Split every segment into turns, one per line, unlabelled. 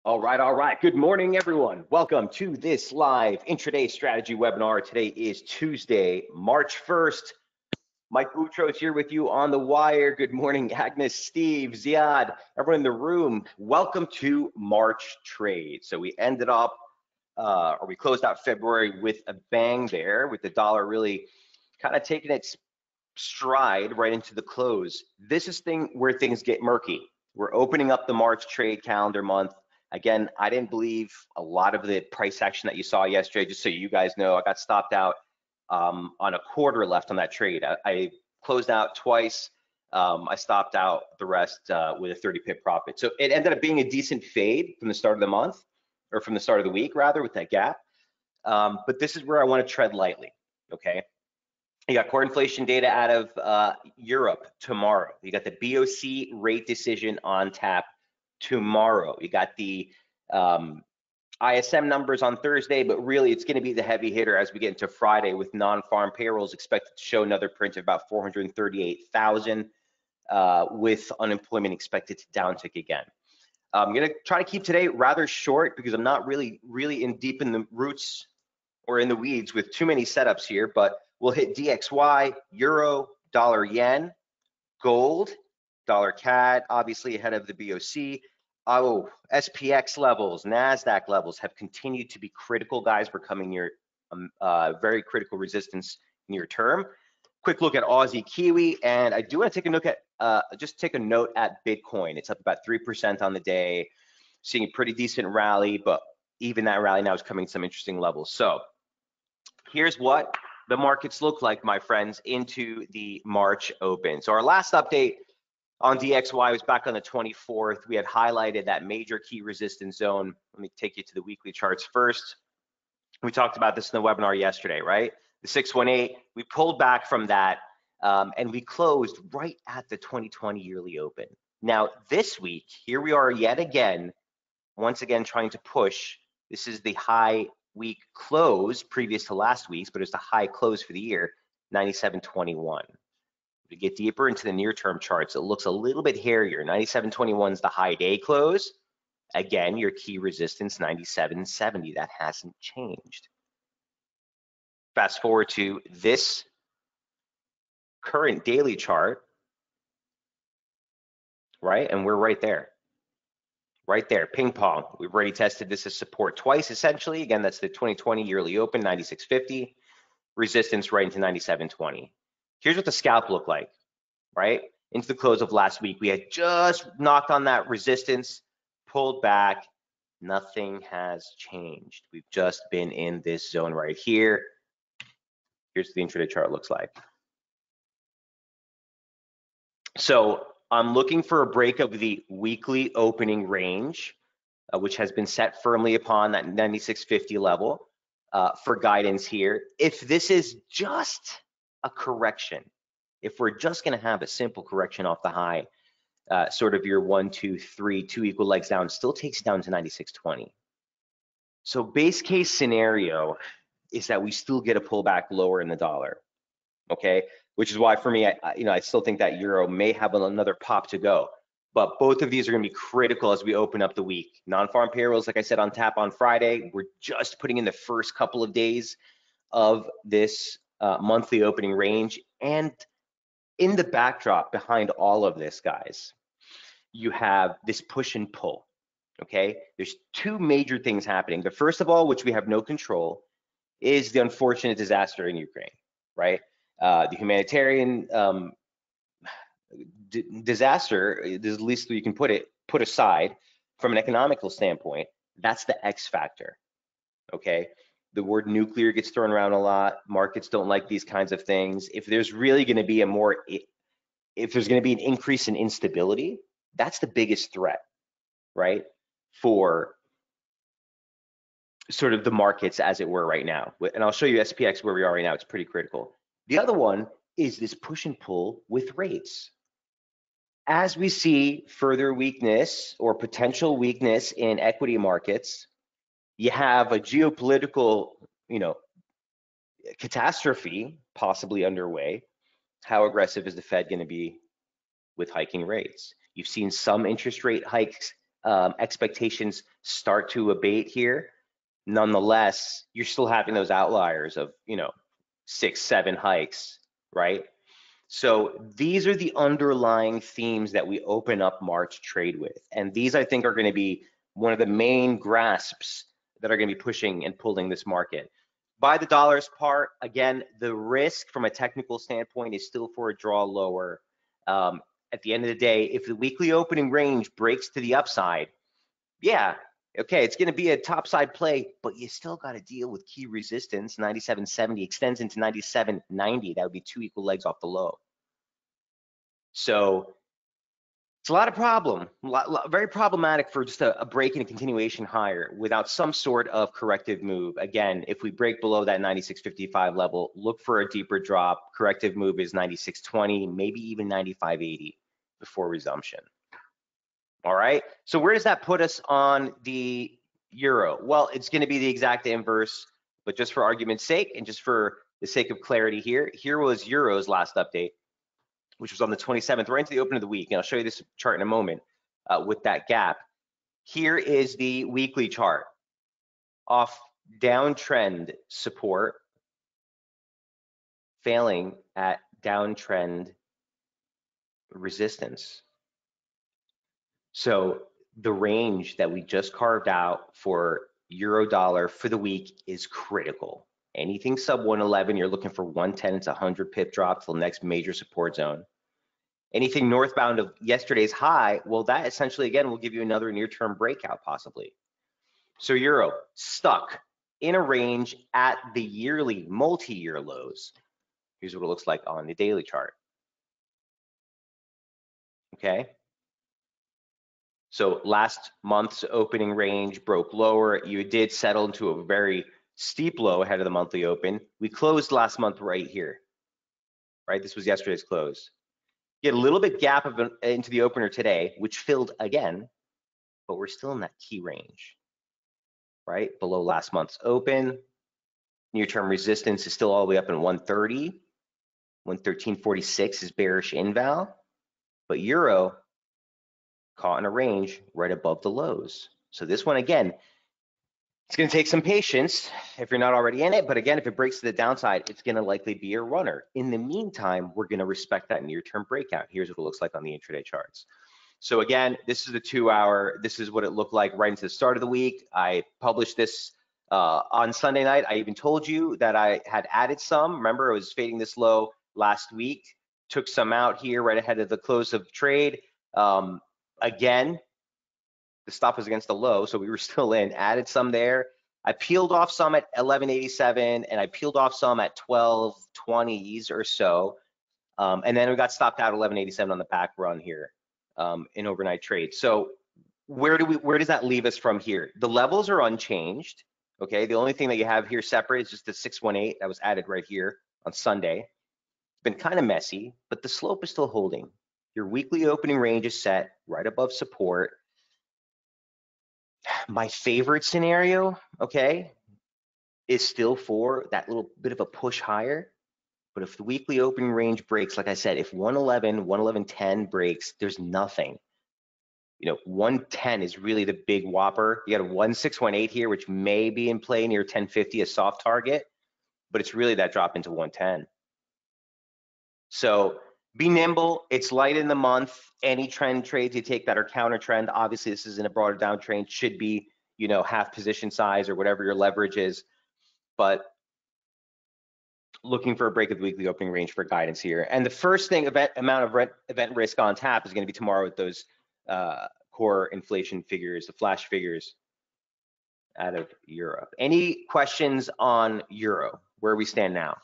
All right. Good morning, everyone. Welcome to this live intraday strategy webinar. Today is Tuesday, March 1st. Mike Boutros here with you on the wire. Good morning, Agnes, Steve, Ziad, everyone in the room. Welcome to March trade. So we ended up, we closed out February with a bang there, with the dollar really kind of taking its stride right into the close. This is where things get murky. We're opening up the March trade calendar month. Again, I didn't believe a lot of the price action that you saw yesterday. Just so you guys know, I got stopped out on a quarter left on that trade. I closed out twice. I stopped out the rest with a 30 pip profit. So it ended up being a decent fade from the start of the month, or from the start of the week rather, with that gap. But this is where I want to tread lightly, okay? You got core inflation data out of Europe tomorrow. You got the BOC rate decision on tap tomorrow. You got the ISM numbers on Thursday, but really it's going to be the heavy hitter as we get into Friday, with non-farm payrolls expected to show another print of about 438,000, with unemployment expected to downtick again. I'm going to try to keep today rather short because I'm not really deep in the roots or in the weeds with too many setups here, but we'll hit DXY, Euro, Dollar Yen, Gold, Dollar CAD, obviously ahead of the BOC. Oh, SPX levels, NASDAQ levels have continued to be critical, guys. We're coming near very critical resistance near term. Quick look at Aussie Kiwi, and I do want to take a look at, just take a note at Bitcoin. It's up about 3% on the day, seeing a pretty decent rally, but even that rally now is coming to some interesting levels. So here's what the markets look like, my friends, into the March open. So our last update on DXY was back on the 24th. We had highlighted that major key resistance zone. Let me take you to the weekly charts first. We talked about this in the webinar yesterday, right? The 618, we pulled back from that, and we closed right at the 2020 yearly open. Now, this week, here we are yet again, once again trying to push. This is the high week close previous to last week's, but it's the high close for the year, 97.21. To get deeper into the near-term charts, it looks a little bit hairier. 97.21 is the high day close. Again, your key resistance, 97.70. That hasn't changed. Fast forward to this current daily chart, right? And we're right there. Right there, ping pong. We've already tested this as support twice, essentially. Again, that's the 2020 yearly open, 96.50. Resistance right into 97.20. Here's what the scalp looked like, right? Into the close of last week, we had just knocked on that resistance, pulled back. Nothing has changed. We've just been in this zone right here. Here's what the intraday chart looks like. So I'm looking for a break of the weekly opening range, which has been set firmly upon that 96.50 level for guidance here. If this is just a correction, if we're just going to have a simple correction off the high, sort of your 1, 2, 3, 2 equal legs down, still takes it down to 96.20. So base case scenario is that we still get a pullback lower in the dollar, okay? Which is why for me, I still think that euro may have another pop to go. But both of these are going to be critical as we open up the week. Non-farm payrolls, like I said, on tap on Friday. We're just putting in the first couple of days of this monthly opening range. And in the backdrop behind all of this, guys, you have this push and pull, okay? There's two major things happening. The first of all, which we have no control, is the unfortunate disaster in Ukraine, right? The humanitarian disaster is the least we can put aside. From an economical standpoint, that's the X factor, okay? The word nuclear gets thrown around a lot. Markets don't like these kinds of things. If there's really going to be if there's going to be an increase in instability, that's the biggest threat, right? For sort of the markets as it were right now. And I'll show you SPX where we are right now. It's pretty critical. The other one is this push and pull with rates. As we see further weakness or potential weakness in equity markets, you have a geopolitical, catastrophe possibly underway. How aggressive is the Fed going to be with hiking rates? You've seen some interest rate hikes expectations start to abate here, nonetheless, you're still having those outliers of, 6, 7 hikes, right? So these are the underlying themes that we open up March trade with. And these, I think, are going to be one of the main grasps that are going to be pushing and pulling this market. By the dollars part, again, the risk from a technical standpoint is still for a draw lower. At the end of the day, if the weekly opening range breaks to the upside, yeah, okay, it's going to be a topside play, but you still got to deal with key resistance. 97.70 extends into 97.90. That would be 2 equal legs off the low. So it's a lot of problem, very problematic for just a break and a continuation higher without some sort of corrective move. Again, if we break below that 96.55 level, look for a deeper drop. Corrective move is 96.20, maybe even 95.80 before resumption. All right, so where does that put us on the euro? Well, it's going to be the exact inverse, but just for argument's sake and just for the sake of clarity here was euro's last update, which was on the 27th, right into the open of the week. And I'll show you this chart in a moment with that gap. Here is the weekly chart off downtrend support, failing at downtrend resistance. So the range that we just carved out for euro dollar for the week is critical. Anything sub 111, you're looking for 110, it's a 100 pip drop to the next major support zone. Anything northbound of yesterday's high, well, that essentially, again, will give you another near-term breakout possibly. So euro stuck in a range at the yearly, multi-year lows. Here's what it looks like on the daily chart. Okay. So last month's opening range broke lower. You did settle into a very steep low ahead of the monthly open. We closed last month right here, right? This was yesterday's close. Get a little bit gap into the opener today, which filled again, but we're still in that key range, right? Below last month's open. Near-term resistance is still all the way up in 130. 113.46 is bearish inval, but euro caught in a range right above the lows. So this one, again, it's going to take some patience if you're not already in it. But again, if it breaks to the downside, it's going to likely be a runner. In the meantime, we're going to respect that near-term breakout. Here's what it looks like on the intraday charts. So again, this is the 2-hour. This is what it looked like right into the start of the week. I published this on Sunday night. I even told you that I had added some. Remember, I was fading this low last week. Took some out here right ahead of the close of trade. Again, the stop was against the low, so we were still in. Added some there. I peeled off some at 11.87, and I peeled off some at 12.20s or so. And then we got stopped out at 11.87 on the back run here in overnight trade. So where does that leave us from here? The levels are unchanged. Okay, the only thing that you have here separate is just the 618 that was added right here on Sunday. It's been kind of messy, but the slope is still holding. Your weekly opening range is set right above support. My favorite scenario, okay, is still for that little bit of a push higher. But if the weekly opening range breaks, like I said, if 111, 111.10 breaks, there's nothing. 110 is really the big whopper. You got a 1618 here, which may be in play near 1050, a soft target, but it's really that drop into 110. So be nimble. It's light in the month. Any trend trades you take that are counter trend, obviously this is in a broader downtrend, should be, half position size or whatever your leverage is. But looking for a break of the weekly opening range for guidance here. And the first thing, amount of event risk on tap is going to be tomorrow with those core inflation figures, the flash figures out of Europe. Any questions on euro, where we stand now?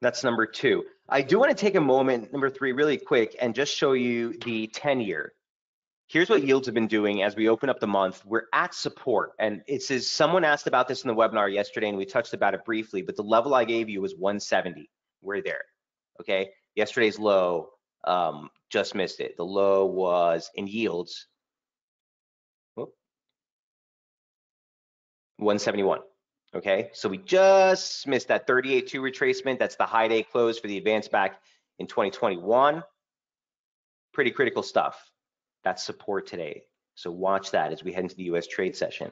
That's number 2. I do want to take a moment, number 3, really quick, and just show you the 10-year. Here's what yields have been doing as we open up the month. We're at support, and it says someone asked about this in the webinar yesterday, and we touched about it briefly, but the level I gave you was 170. We're there, okay? Yesterday's low, just missed it. The low was in yields, 171. Okay, so we just missed that 38.2 retracement. That's the high day close for the advance back in 2021. Pretty critical stuff. That's support today. So watch that as we head into the US trade session.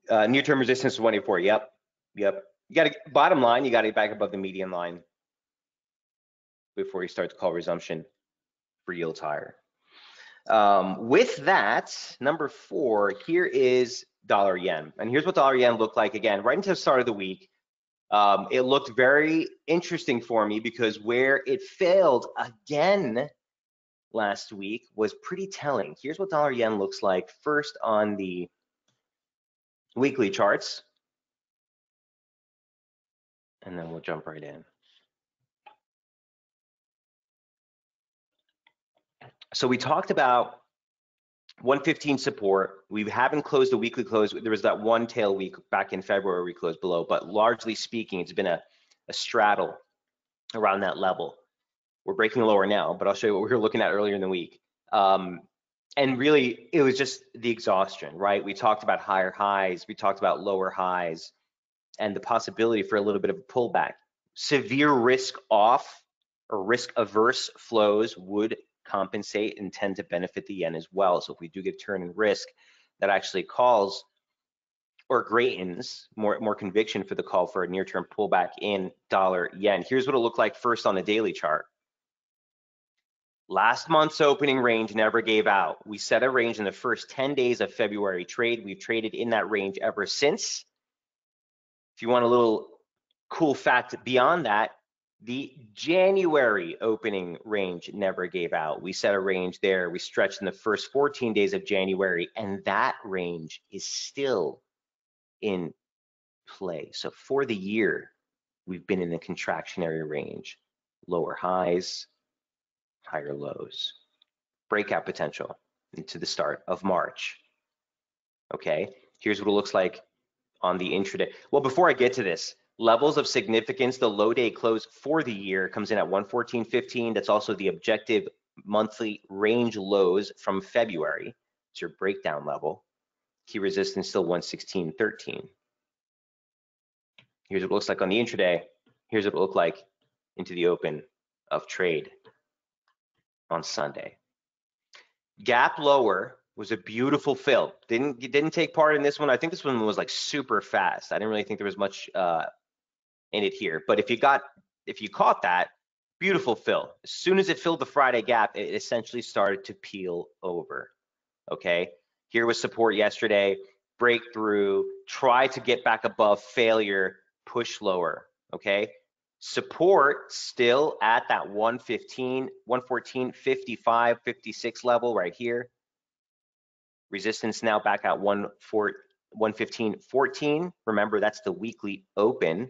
Near-term resistance is 184. Yep. You got to, bottom line, you got to get back above the median line before you start to call resumption for yields higher. With that, number 4, here is dollar yen. And here's what dollar yen looked like again, right into the start of the week. It looked very interesting for me because where it failed again last week was pretty telling. Here's what dollar yen looks like first on the weekly charts. And then we'll jump right in. So we talked about 115 support. We haven't closed the weekly close. There was that one tail week back in February we closed below, but largely speaking, it's been a straddle around that level. We're breaking lower now, but I'll show you what we were looking at earlier in the week. And really, it was just the exhaustion, right? We talked about higher highs, we talked about lower highs, and the possibility for a little bit of a pullback. Severe risk off or risk averse flows would compensate and tend to benefit the yen as well. So if we do get turn in risk, that actually calls or greatens more conviction for the call for a near-term pullback in dollar yen. Here's what it looked like first on the daily chart. Last month's opening range never gave out. We set a range in the first 10 days of February trade. We've traded in that range ever since. If you want a little cool fact beyond that, the January opening range never gave out. We set a range there. We stretched in the first 14 days of January, and that range is still in play. So for the year, we've been in the contractionary range, lower highs, higher lows, breakout potential into the start of March. Okay, here's what it looks like on the intraday. Well, before I get to this, levels of significance, the low day close for the year comes in at 114.15. That's also the objective monthly range lows from February. It's your breakdown level. Key resistance still 116.13. Here's what it looks like on the intraday. Here's what it looked like into the open of trade on Sunday. Gap lower was a beautiful fill. Didn't take part in this one. I think this one was like super fast. I didn't really think there was much in it here. But if you caught that, beautiful fill. As soon as it filled the Friday gap, it essentially started to peel over. Okay, here was support yesterday, breakthrough, try to get back above, failure, push lower. Okay, support still at that 115, 114, 55, 56 level right here. Resistance now back at 115.14. Remember, that's the weekly open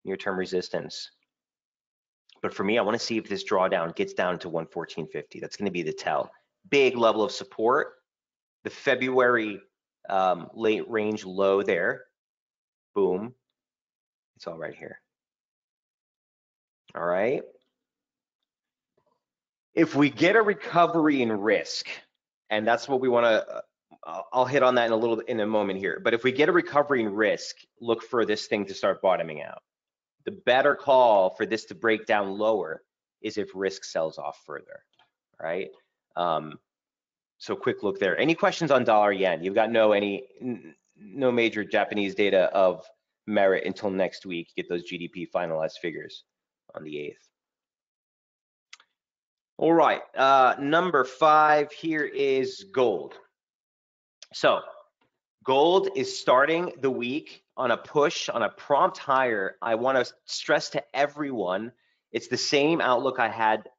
near-term resistance. But for me, I want to see if this drawdown gets down to 114.50. That's going to be the tell. Big level of support. The February late range low there. Boom. It's all right here. All right. If we get a recovery in risk, and that's what we want to, I'll hit on that in a moment here. But if we get a recovery in risk, look for this thing to start bottoming out. The better call for this to break down lower is if risk sells off further, right? So quick look there. Any questions on dollar yen? You've got no major Japanese data of merit until next week. Get those GDP finalized figures on the 8th. All right, number 5 here is gold. So gold is starting the week on a push, on a prompt higher. I want to stress to everyone, it's the same outlook I had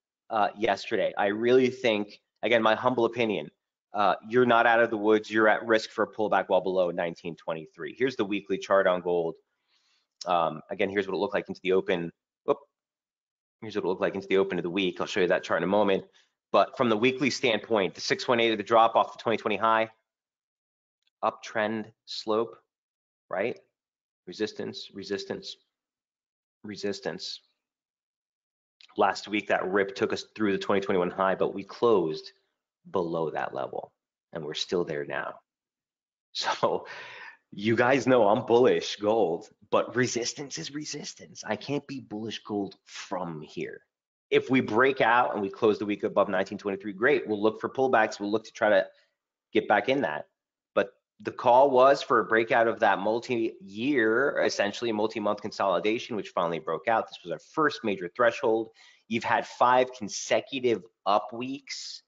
yesterday. I really think, again, my humble opinion, you're not out of the woods. You're at risk for a pullback well below 1923. Here's the weekly chart on gold. Again, here's what it looked like into the open. Here's what it looked like into the open of the week. I'll show you that chart in a moment. But from the weekly standpoint, the 618 of the drop off the 2020 high, uptrend slope, right? Resistance, resistance, resistance. Last week, that rip took us through the 2021 high, but we closed below that level, and we're still there now. So you guys know I'm bullish gold, but resistance is resistance. I can't be bullish gold from here. If we break out and we close the week above 1923, great. We'll look for pullbacks. We'll look to try to get back in that. But the call was for a breakout of that multi-year, essentially multi-month consolidation, which finally broke out. This was our first major threshold. You've had 5 consecutive up weeks.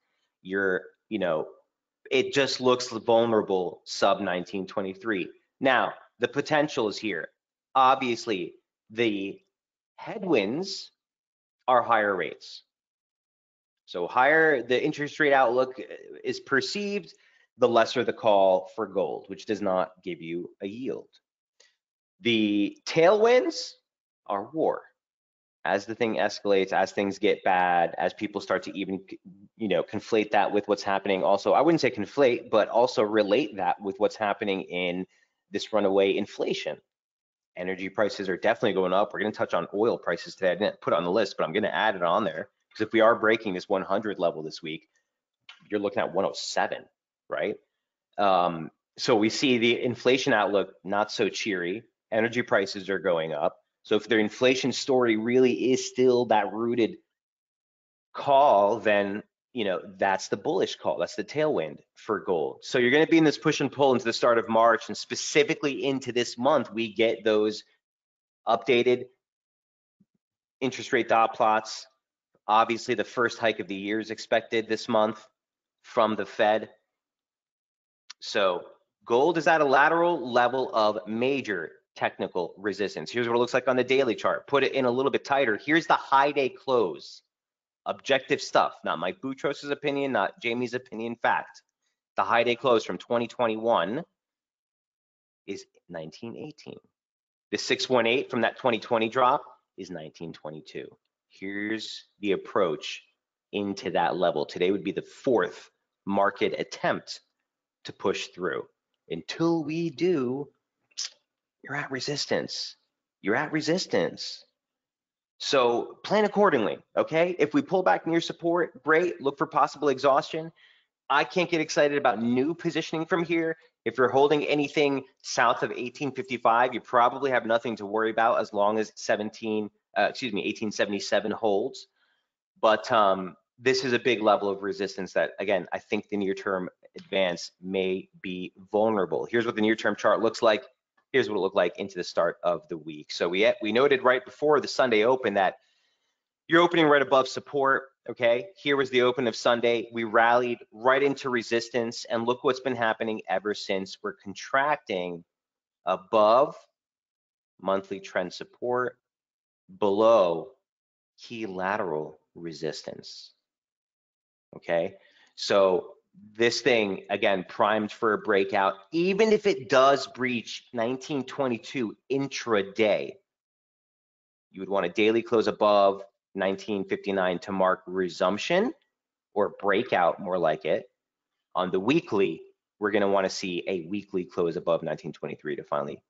It just looks vulnerable sub 1923. Now, the potential is here. Obviously, the headwinds are higher rates. So higher the interest rate outlook is perceived, the lesser the call for gold, which does not give you a yield. The tailwinds are war. As the thing escalates, as things get bad, as people start to even, conflate that with what's happening. Also, I wouldn't say conflate, but also relate that with what's happening in this runaway inflation. Energy prices are definitely going up. We're going to touch on oil prices today. I didn't put it on the list, but I'm going to add it on there because if we are breaking this 100 level this week, you're looking at 107, right? So we see the inflation outlook not so cheery. Energy prices are going up. So if the inflation story really is still that rooted call, then that's the bullish call. That's the tailwind for gold. So you're going to be in this push and pull into the start of March, and specifically into this month, we get those updated interest rate dot plots. Obviously, the first hike of the year is expected this month from the Fed. So gold is at a lateral level of major technical resistance. Here's what it looks like on the daily chart. Put it in a little bit tighter. Here's the high day close. Objective stuff, not Mike Boutros' opinion, not Jamie's opinion, fact. The high day close from 2021 is 1918. The 618 from that 2020 drop is 1922. Here's the approach into that level. Today would be the 4th market attempt to push through. Until we do, you're at resistance. You're at resistance. So plan accordingly, okay? If we pull back near support, great. Look for possible exhaustion. I can't get excited about new positioning from here. If you're holding anything south of 1855, you probably have nothing to worry about as long as 1877 holds. But this is a big level of resistance that, again, I think the near-term advance may be vulnerable. Here's what the near-term chart looks like. Here's what it looked like into the start of the week. So we noted right before the Sunday open that you're opening right above support, okay? Here was the open of Sunday. We rallied right into resistance, and look what's been happening ever since. We're contracting above monthly trend support, below key lateral resistance, okay? So this thing, again, primed for a breakout. Even if it does breach 1922 intraday, you would want a daily close above 1959 to mark resumption or breakout, more like it. On the weekly, we're going to want to see a weekly close above 1923 to finally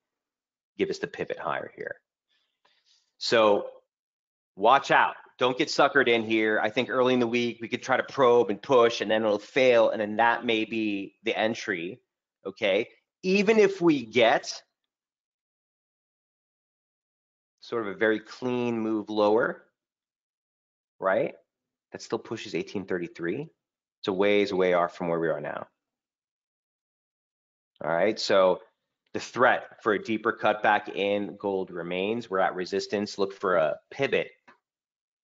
give us the pivot higher here. So watch out. Don't get suckered in here. I think early in the week, we could try to probe and push, and then it'll fail, and then that may be the entry, okay? Even if we get sort of a very clean move lower, right? That still pushes 1833. It's a ways away off from where we are now. All right, so the threat for a deeper cutback in gold remains. We're at resistance. Look for a pivot,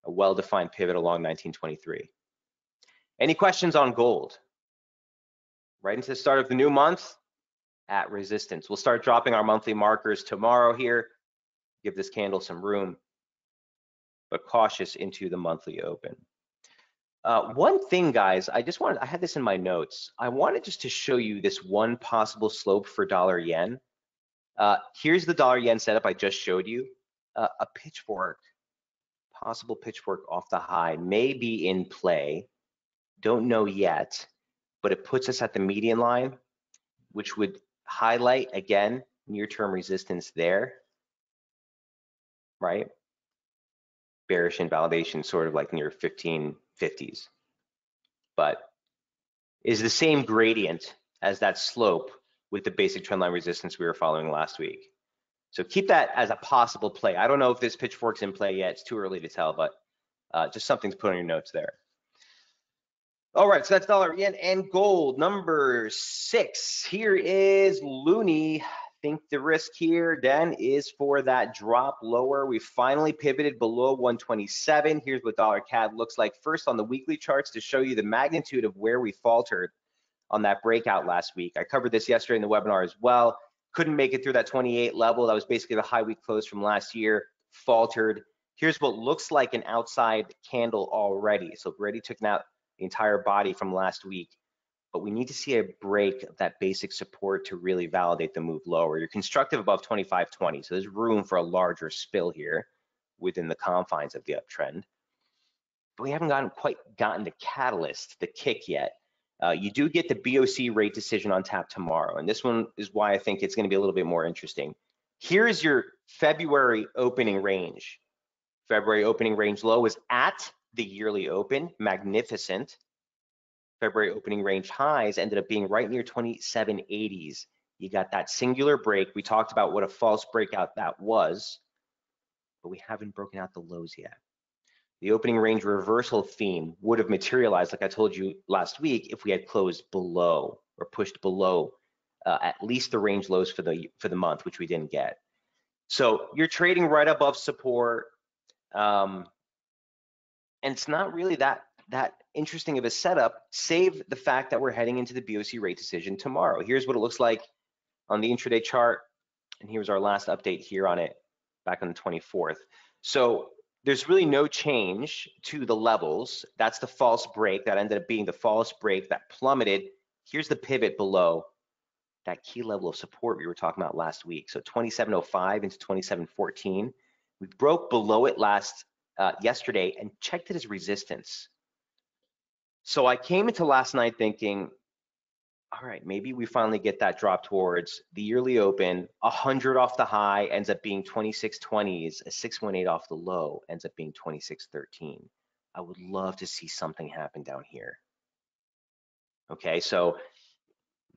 a well-defined pivot along 1923. Any questions on gold? Right into the start of the new month, at resistance. We'll start dropping our monthly markers tomorrow here. Give this candle some room, but cautious into the monthly open. One thing, guys, I had this in my notes. I wanted just to show you this one possible slope for dollar yen. Here's the dollar yen setup I just showed you. A pitchfork, possible pitchfork off the high may be in play. Don't know yet, but it puts us at the median line, which would highlight, again, near-term resistance there, right? Bearish invalidation, sort of like near 1550s, but is the same gradient as that slope with the basic trendline resistance we were following last week. So keep that as a possible play. I don't know if this pitchfork's in play yet. It's too early to tell, but Just something to put on your notes there. All right, so that's dollar, yen, and gold. Number 6, here is Loonie. I think the risk here then is for that drop lower. We finally pivoted below 127. Here's what dollar CAD looks like. First on the weekly charts to show you the magnitude of where we faltered on that breakout last week. I covered this yesterday in the webinar as well. Couldn't make it through that 28 level. That was basically the high week close from last year. Faltered. Here's what looks like an outside candle already. So already took out the entire body from last week, but we need to see a break of that basic support to really validate the move lower. You're constructive above 25.20, so there's room for a larger spill here within the confines of the uptrend. But we haven't quite gotten the catalyst, the kick yet. You do get the BOC rate decision on tap tomorrow, and this one is why I think it's going to be a little bit more interesting. Here's your February opening range. February opening range low is at the yearly open, magnificent. February opening range highs ended up being right near 2780s. You got that singular break. We talked about what a false breakout that was, but we haven't broken out the lows yet. The opening range reversal theme would have materialized, like I told you last week, if we had closed below or pushed below at least the range lows for the month, which we didn't get. So you're trading right above support. And it's not really that interesting of a setup, save the fact that we're heading into the BOC rate decision tomorrow. Here's what it looks like on the intraday chart, and here's our last update here on it back on the 24th. So there's really no change to the levels. That's the false break. That ended up being the false break that plummeted. Here's the pivot below that key level of support we were talking about last week. So 2705 into 2714. We broke below it yesterday and checked it as resistance. So I came into last night thinking, all right, maybe we finally get that drop towards the yearly open. 100 off the high ends up being 2620s. A 618 off the low ends up being 2613. I would love to see something happen down here. Okay, so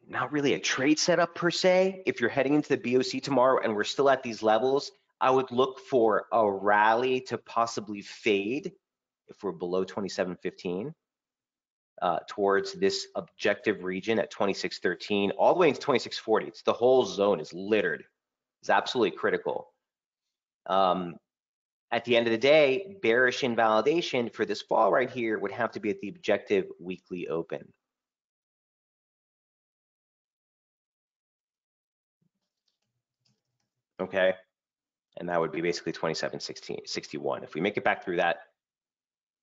not really a trade setup per se. If you're heading into the BOC tomorrow and we're still at these levels, I would look for a rally to possibly fade if we're below 2715 towards this objective region at 2613 all the way into 2640. It's the whole zone is littered. It's absolutely critical. At the end of the day, bearish invalidation for this fall right here would have to be at the objective weekly open. Okay, and that would be basically 2761. If we make it back through that,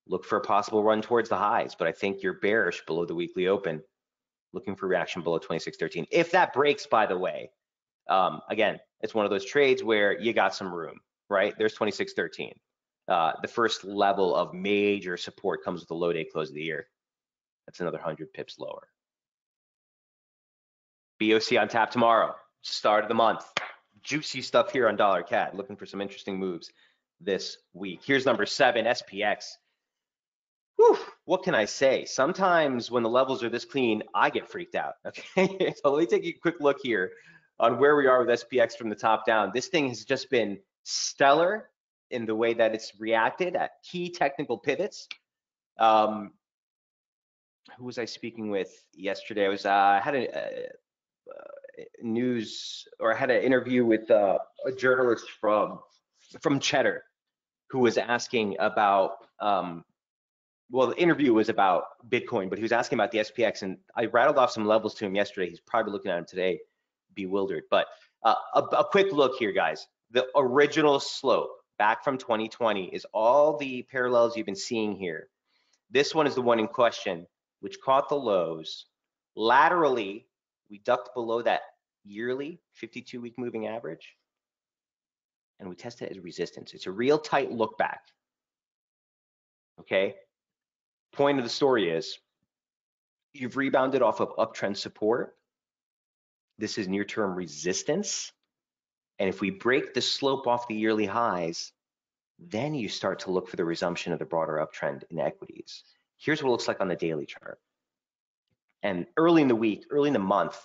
look for a possible run towards the highs, but I think you're bearish below the weekly open, looking for reaction below 2613. If that breaks, by the way, again, it's one of those trades where you got some room, right? There's 2613. The first level of major support comes with the low day close of the year. That's another 100 pips lower. BOC on tap tomorrow, start of the month. Juicy stuff here on dollar CAD. Looking for some interesting moves this week. Here's number 7, SPX. Whew, what can I say? Sometimes when the levels are this clean, I get freaked out. Okay, so let me take a quick look here on where we are with SPX from the top down. This thing has just been stellar in the way that it's reacted at key technical pivots. Who was I speaking with yesterday? I had a news, or I had an interview with a journalist from Cheddar who was asking about well, the interview was about Bitcoin, but he was asking about the SPX, and I rattled off some levels to him yesterday. He's probably looking at them today bewildered, but a quick look here, guys. The original slope back from 2020 is all the parallels you've been seeing here. This one is the one in question, which caught the lows. Laterally, we ducked below that yearly 52-week moving average, and we tested it as resistance. It's a real tight look back. Okay. Point of the story is you've rebounded off of uptrend support. This is near-term resistance. And if we break the slope off the yearly highs, then you start to look for the resumption of the broader uptrend in equities. Here's what it looks like on the daily chart. And early in the week, early in the month,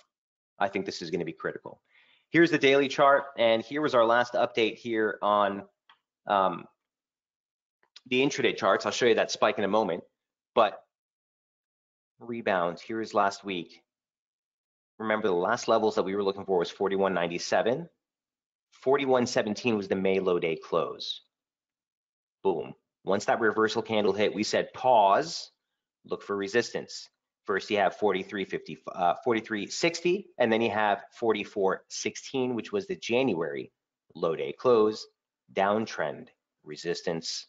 I think this is going to be critical. Here's the daily chart, and here was our last update here on the intraday charts. I'll show you that spike in a moment, but rebound, here's last week. Remember the last levels that we were looking for was 41.97. 41.17 was the May low day close. Boom. Once that reversal candle hit, we said pause, look for resistance. First you have 43.60, and then you have 44.16, which was the January low day close, downtrend resistance.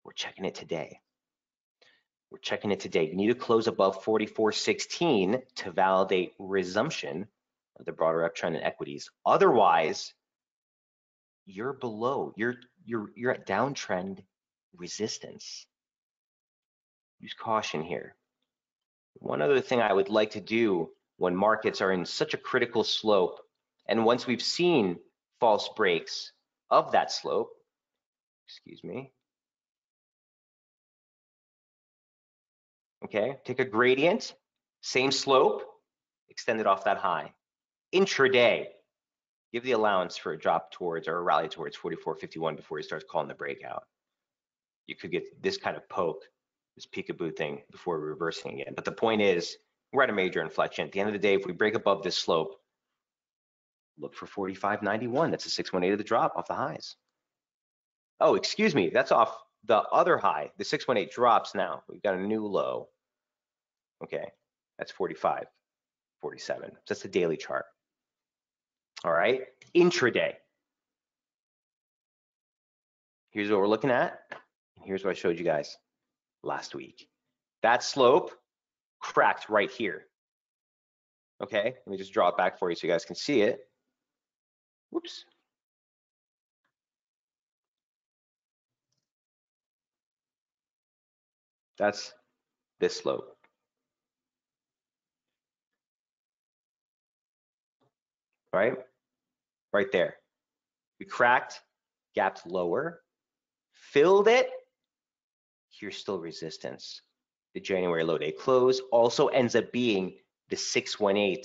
We're checking it today. We're checking it today. You need to close above 44.16 to validate resumption of the broader uptrend in equities. Otherwise, you're below. You're at downtrend resistance. Use caution here. One other thing I would like to do when markets are in such a critical slope, and once we've seen false breaks of that slope, excuse me. Okay, take a gradient, same slope, extend it off that high. Intraday, give the allowance for a drop towards or a rally towards 44.51 before you start calling the breakout. You could get this kind of poke, this peekaboo thing before reversing again. But the point is, we're at a major inflection. At the end of the day, if we break above this slope, look for 45.91. That's a 618 of the drop off the highs. Oh, excuse me, that's off the other high. The 618 drops now. We've got a new low. Okay, that's 45, 47. So that's the daily chart. All right, intraday. Here's what we're looking at. Here's what I showed you guys last week. That slope cracked right here. Okay, let me just draw it back for you so you guys can see it. Whoops. That's this slope. Right there. We cracked, gapped lower, filled it. Here's still resistance. The January low day close also ends up being the 618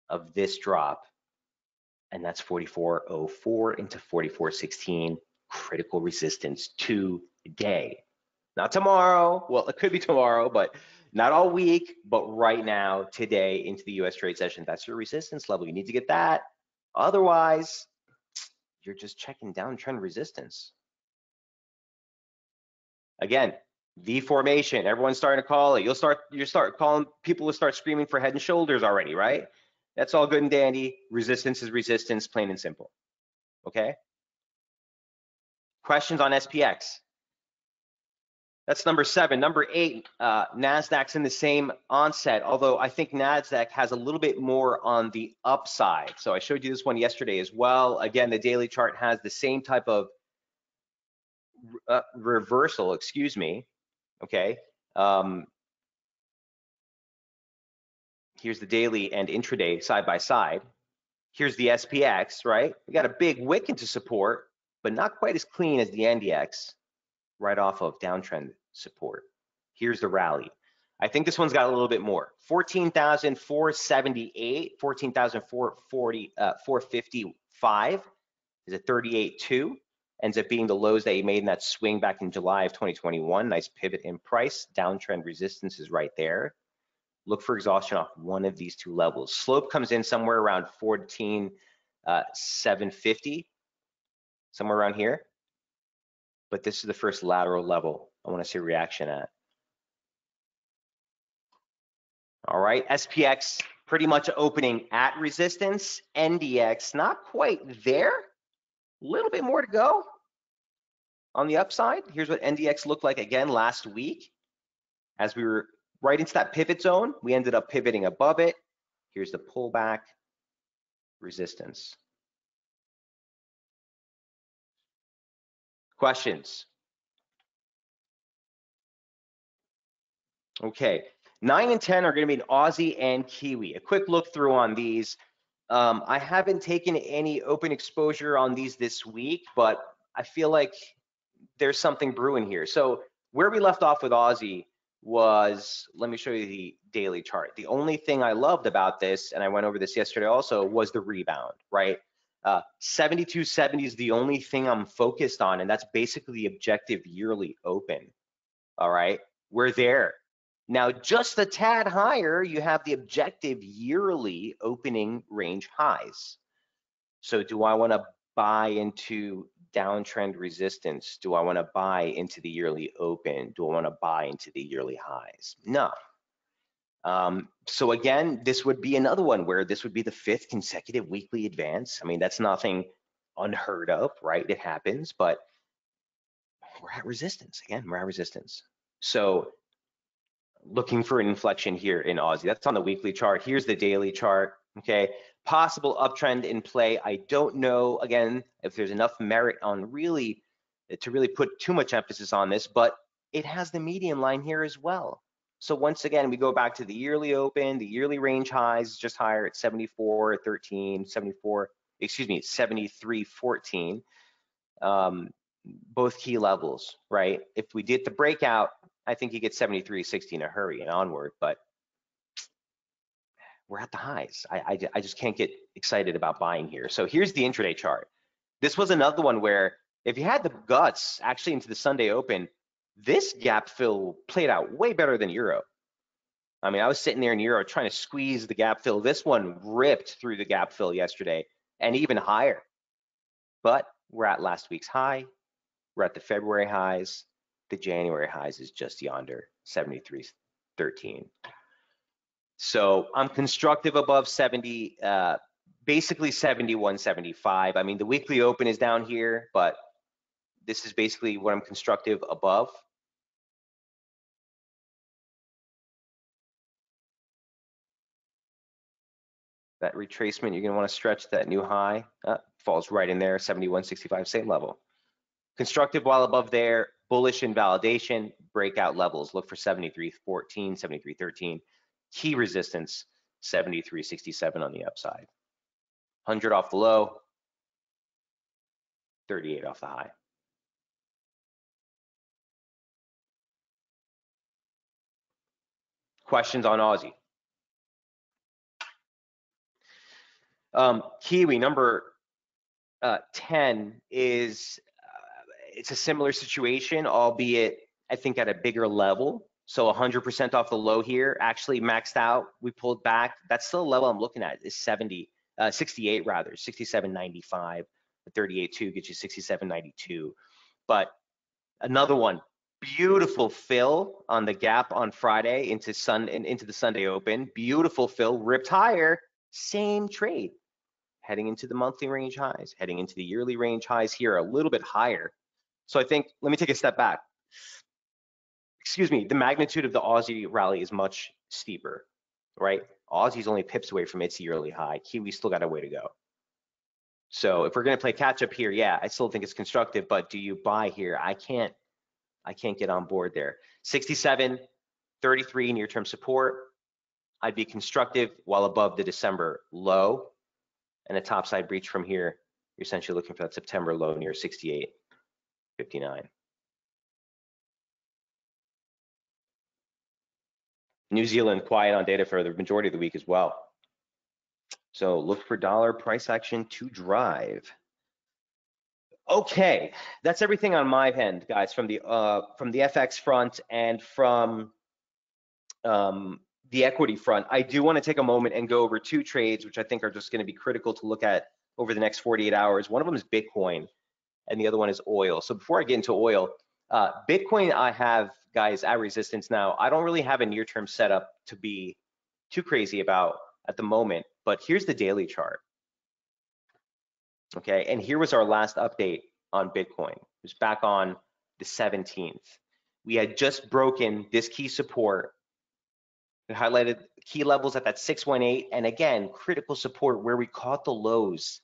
of this drop, and that's 44.04 into 44.16, critical resistance today. Not tomorrow. Well, it could be tomorrow, but not all week, but right now, today, into the US trade session. That's your resistance level. You need to get that. Otherwise, you're just checking downtrend resistance. Again, V formation. Everyone's starting to call it. You start calling, people will start screaming for head and shoulders already, right? That's all good and dandy. Resistance is resistance, plain and simple. Okay? Questions on SPX? That's number 7. Number 8, NASDAQ's in the same onset, although I think NASDAQ has a little bit more on the upside. So I showed you this one yesterday as well. Again, the daily chart has the same type of reversal, excuse me, okay? Here's the daily and intraday side by side. Here's the SPX, right? We got a big wick into support, but not quite as clean as the NDX. Right off of downtrend support. Here's the rally. I think this one's got a little bit more. 14,478, 14,455 is a 38.2. Ends up being the lows that you made in that swing back in July of 2021. Nice pivot in price. Downtrend resistance is right there. Look for exhaustion off one of these two levels. Slope comes in somewhere around 14,750, somewhere around here. But this is the first lateral level I want to see reaction at. All right, SPX pretty much opening at resistance. NDX not quite there. A little bit more to go on the upside. Here's what NDX looked like again last week. As we were right into that pivot zone, we ended up pivoting above it. Here's the pullback resistance. Questions? Okay, 9 and 10 are going to be an Aussie and Kiwi. A quick look through on these. I haven't taken any open exposure on these this week, but I feel like there's something brewing here. So where we left off with Aussie was, let me show you the daily chart. The only thing I loved about this, and I went over this yesterday also, was the rebound, right? 72.70 is the only thing I'm focused on, and that's basically the objective yearly open. All right, we're there. Now, just a tad higher, you have the objective yearly opening range highs. So do I want to buy into downtrend resistance? Do I want to buy into the yearly open? Do I want to buy into the yearly highs? No. So again, this would be another one where this would be the 5th consecutive weekly advance. I mean, that's nothing unheard of, right? It happens, but we're at resistance. Again, we're at resistance. So looking for an inflection here in Aussie. That's on the weekly chart. Here's the daily chart, okay? Possible uptrend in play. I don't know, again, if there's enough merit on to really put too much emphasis on this, but it has the median line here as well. So once again, we go back to the yearly open, the yearly range highs just higher at 74.13, 73.14. Both key levels, right? If we did the breakout, I think you get 73.60 in a hurry and onward, but we're at the highs. I just can't get excited about buying here. So here's the intraday chart. This was another one where if you had the guts actually into the Sunday open, this gap fill played out way better than Euro. I mean, I was sitting there in Euro trying to squeeze the gap fill. This one ripped through the gap fill yesterday and even higher. But we're at last week's high. We're at the February highs. The January highs is just yonder, 73.13. So I'm constructive above 70, basically 71.75. I mean, the weekly open is down here, but this is basically what I'm constructive above. That retracement, you're going to want to stretch that new high. Falls right in there, 71.65, same level. Constructive while above there, bullish invalidation, breakout levels. Look for 73.14, 73.13. Key resistance, 73.67 on the upside. 100 off the low, 38 off the high. Questions on Aussie? Kiwi number 10 is, it's a similar situation, albeit I think at a bigger level. So 100% off the low here, actually maxed out. We pulled back. That's still a level I'm looking at, is 68 rather, 67.95. The 38.2 gets you 67.92. But another one, beautiful fill on the gap on Friday into the Sunday open. Beautiful fill, ripped higher, same trade. Heading into the monthly range highs, heading into the yearly range highs here, a little bit higher. So I think, let me take a step back. Excuse me, the magnitude of the Aussie rally is much steeper, right? Aussie's only pips away from its yearly high. Kiwi still got a way to go. So if we're going to play catch up here, yeah, I still think it's constructive, but do you buy here? I can't get on board there. 67.33 near-term support. I'd be constructive while above the December low, and a topside breach from here. You're essentially looking for that September low near 68.59. New Zealand quiet on data for the majority of the week as well. So look for dollar price action to drive. Okay, that's everything on my end, guys, from the FX front and from the equity front. I do want to take a moment and go over 2 trades, which I think are just going to be critical to look at over the next 48 hours. One of them is Bitcoin, and the other one is oil. So before I get into oil, Bitcoin, I have, guys, at resistance now. I don't really have a near-term setup to be too crazy about at the moment, but here's the daily chart. Okay, and here was our last update on Bitcoin. It was back on the 17th. We had just broken this key support. We highlighted key levels at that 618, and again, critical support where we caught the lows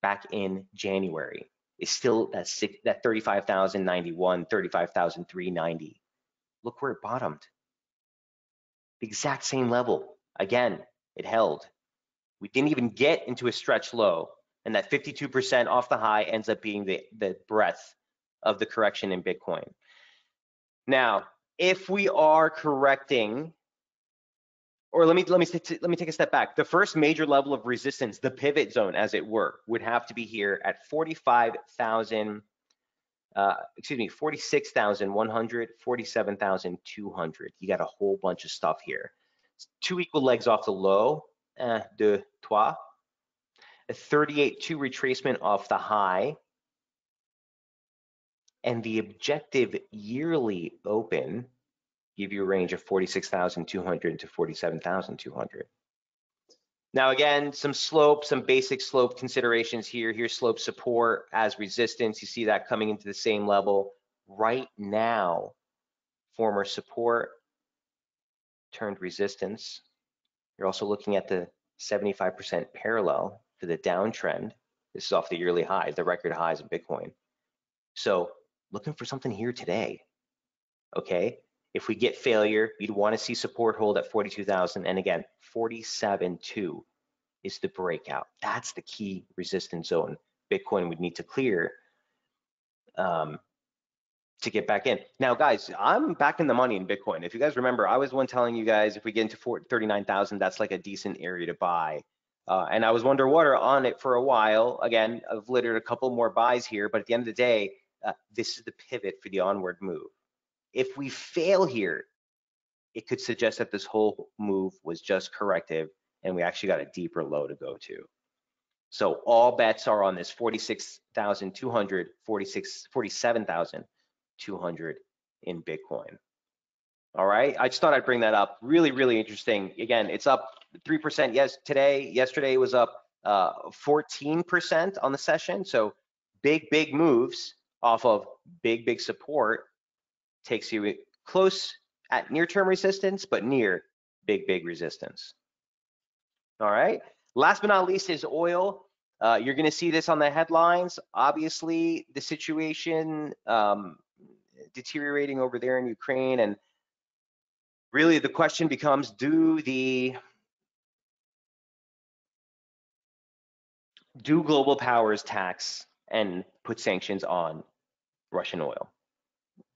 back in January is still that 35,091, 35,390. Look where it bottomed. The exact same level. Again, it held. We didn't even get into a stretch low, and that 52% off the high ends up being the breadth of the correction in Bitcoin. Now, if we are correcting or let me take a step back. The first major level of resistance, the pivot zone, as it were, would have to be here at 45,000. 46,100, 47,200. You got a whole bunch of stuff here. 2 equal legs off the low, 2, 3. A 38.2 retracement off the high. And the objective yearly open give you a range of 46,200 to 47,200. Now again, some slope, some basic slope considerations here. Here's slope support as resistance. You see that coming into the same level. Right now, former support turned resistance. You're also looking at the 75% parallel for the downtrend. This is off the yearly highs, the record highs of Bitcoin. So looking for something here today, okay? If we get failure, you'd want to see support hold at 42,000, and again, 47.2 is the breakout. That's the key resistance zone Bitcoin would need to clear to get back in. Now, guys, I'm back in the money in Bitcoin. If you guys remember, I was the one telling you guys if we get into 39,000, that's like a decent area to buy. And I was underwater on it for a while. Again, I've littered a couple more buys here, but at the end of the day, this is the pivot for the onward move. If we fail here, it could suggest that this whole move was just corrective and we actually got a deeper low to go to. So all bets are on this 46,200, 47,200 in Bitcoin. All right, I just thought I'd bring that up. Really, really interesting. Again, it's up 3% today. Yesterday was up 14% on the session. So big moves off of big support takes you close at near-term resistance, but near big resistance. All right. Last but not least is oil. You're going to see this on the headlines. Obviously, the situation deteriorating over there in Ukraine, and really the question becomes: do global powers tax and put sanctions on Russian oil?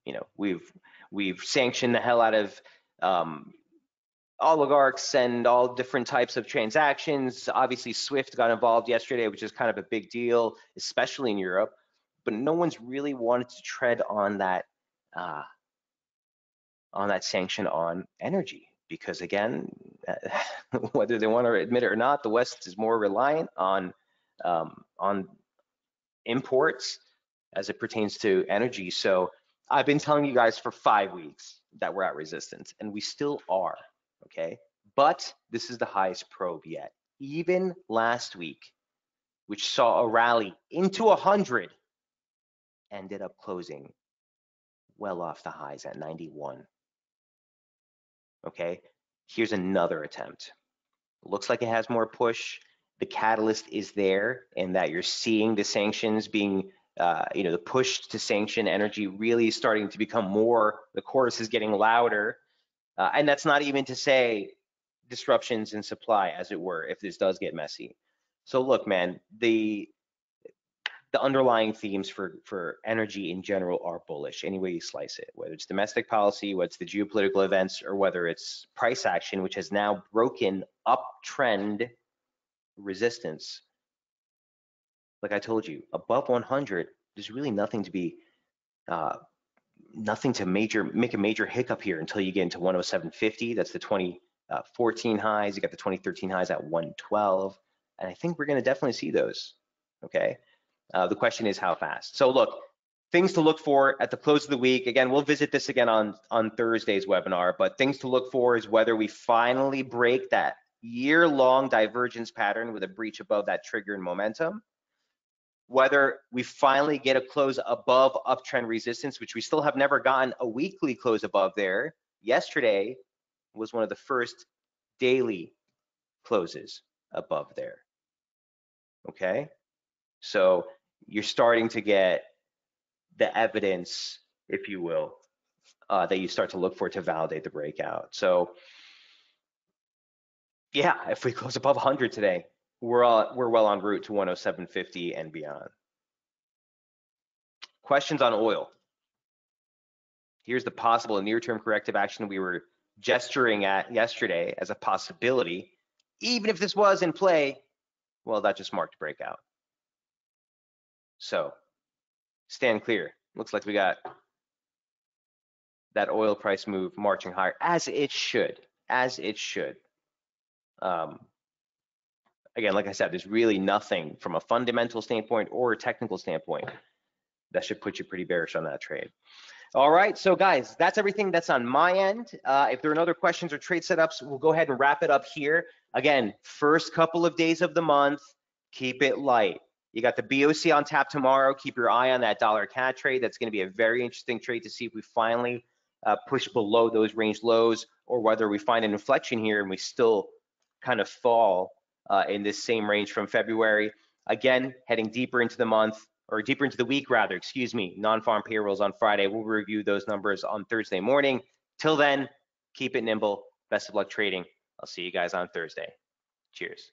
You know, we've sanctioned the hell out of oligarchs and all different types of transactions. Obviously, SWIFT got involved yesterday, which is kind of a big deal, especially in Europe. But no one's really wanted to tread on that sanction on energy, because again, whether they want to admit it or not, the West is more reliant on imports as it pertains to energy. So I've been telling you guys for 5 weeks that we're at resistance, and we still are. Okay, but this is the highest probe yet. Even last week, which saw a rally into 100, ended up closing well off the highs at 91. Okay, here's another attempt. Looks like it has more push. The catalyst is there, in that you're seeing the sanctions being, the push to sanction energy really starting to become more, the chorus is getting louder. And that's not even to say disruptions in supply, as it were, if this does get messy. So look, man, the underlying themes for energy in general are bullish, any way you slice it, whether it's domestic policy, whether it's the geopolitical events, or whether it's price action, which has now broken uptrend resistance. Like I told you, above 100, there's really nothing to be nothing to make a major hiccup here until you get into 107.50. That's the 2014 highs. You got the 2013 highs at 112, and I think we're going to definitely see those. Okay, the question is how fast. So look, things to look for at the close of the week. Again, we'll visit this again on Thursday's webinar, but things to look for is whether we finally break that year-long divergence pattern with a breach above that trigger and momentum, whether we finally get a close above uptrend resistance, which we still have never gotten a weekly close above there. Yesterday was one of the first daily closes above there. Okay, so you're starting to get the evidence, if you will, that you start to look for to validate the breakout. So yeah, if we close above 100 today, we're well en route to 107.50 and beyond. Questions on oil. Here's the possible near-term corrective action we were gesturing at yesterday as a possibility, even if this was in play, well, that just marked breakout. So stand clear. Looks like we got that oil price move marching higher, as it should, as it should. Again, like I said, there's really nothing from a fundamental standpoint or a technical standpoint that should put you pretty bearish on that trade. All right, so guys, that's everything that's on my end. If there are no other questions or trade setups, we'll go ahead and wrap it up here. Again, first couple of days of the month, keep it light. You got the BOC on tap tomorrow. Keep your eye on that dollar CAD trade. That's going to be a very interesting trade to see if we finally push below those range lows, or whether we find an inflection here and we still kind of fall in this same range from February. Again, heading deeper into the month, or deeper into the week rather, excuse me, non-farm payrolls on Friday. We'll review those numbers on Thursday morning. Till then, keep it nimble. Best of luck trading. I'll see you guys on Thursday. Cheers.